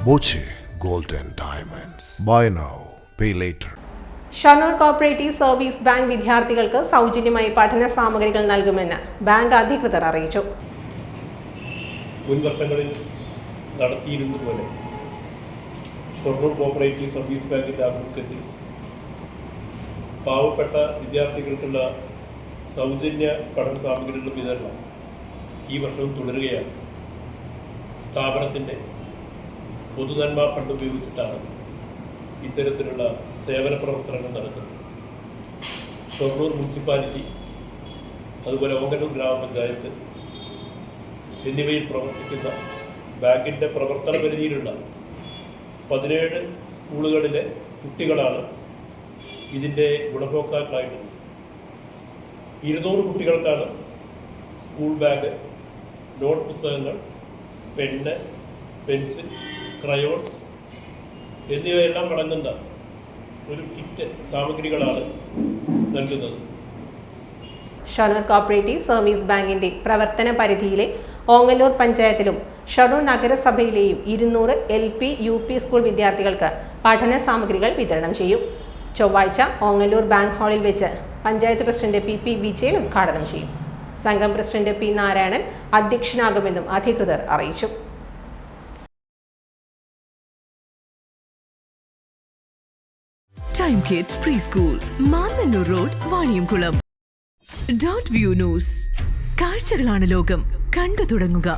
Boche Gold and Diamonds. Buy now, pay later. Shoranur cooperative service bank വിദ്യാർത്ഥികൾക്ക് സൗജന്യമായി പഠന സാമഗ്രികൾ നൽകുമെന്ന് ബാങ്ക് അധികൃതർ അറിയിച്ചു. മുൻ വർഷങ്ങളിൽ നടത്തിയിരുന്നതുപോലെ ഷൊർണൂർ കോഓപ്പറേറ്റീവ് സർവീസ് ബാങ്കിൻ്റെ ആഭിമുഖ്യത്തിൽ പാവപ്പെട്ട വിദ്യാർത്ഥികൾക്കുള്ള സൗജന്യ പഠന സാമഗ്രികളുടെ വിതരണം ഈ വർഷവും തുടരുകയാണ്. സ്ഥാപനത്തിൻ്റെ പൊതുനന്മ ഫണ്ട് ഉപയോഗിച്ചിട്ടാണ് ഇത്തരത്തിലുള്ള സേവന പ്രവർത്തനങ്ങൾ നടത്തുന്നത്. ഷൊർണൂർ മുനിസിപ്പാലിറ്റി, അതുപോലെ ഓങ്ങല്ലൂർ ഗ്രാമപഞ്ചായത്ത് എന്നിവയിൽ പ്രവർത്തിക്കുന്ന ബാങ്കിൻ്റെ പ്രവർത്തന പരിധിയിലുള്ള 17 സ്കൂളുകളിലെ കുട്ടികളാണ് ഇതിൻ്റെ ഗുണഭോക്താക്കളായിട്ടുള്ളത്. 200 കുട്ടികൾക്കാണ് സ്കൂൾ ബാഗ്, നോട്ട് പുസ്തകങ്ങൾ, പെന്ന്, പെൻസിൽ, ക്രയോൺസ് എന്നിവയെല്ലാം അടങ്ങുന്ന ഒരു കിറ്റ് സാമഗ്രികളാണ് നൽകുന്നത്. ഷൊർണൂർ കോഓപ്പറേറ്റീവ് സർവീസ് ബാങ്കിന്റെ പ്രവർത്തന പരിധിയിലെ ഓങ്ങല്ലൂർ പഞ്ചായത്തിലും ഷൊർണൂർ നഗരസഭയിലെയും 200 LP UP സ്കൂൾ വിദ്യാർത്ഥികൾക്ക് പഠന സാമഗ്രികൾ വിതരണം ചെയ്യും. ചൊവ്വാഴ്ച ഓങ്ങല്ലൂർ ബാങ്ക് ഹാളിൽ വെച്ച് പഞ്ചായത്ത് പ്രസിഡന്റ് PP വിജയൻ ഉദ്ഘാടനം ചെയ്യും. സംഘം പ്രസിഡന്റ് P നാരായണൻ അധ്യക്ഷനാകുമെന്നും അധികൃതർ അറിയിച്ചു. Time Kids Preschool, Mannannur road, Vaniyamkulam. .view news. കാഴ്ചകളാണ് ലോകം, കണ്ടു തുടങ്ങുക.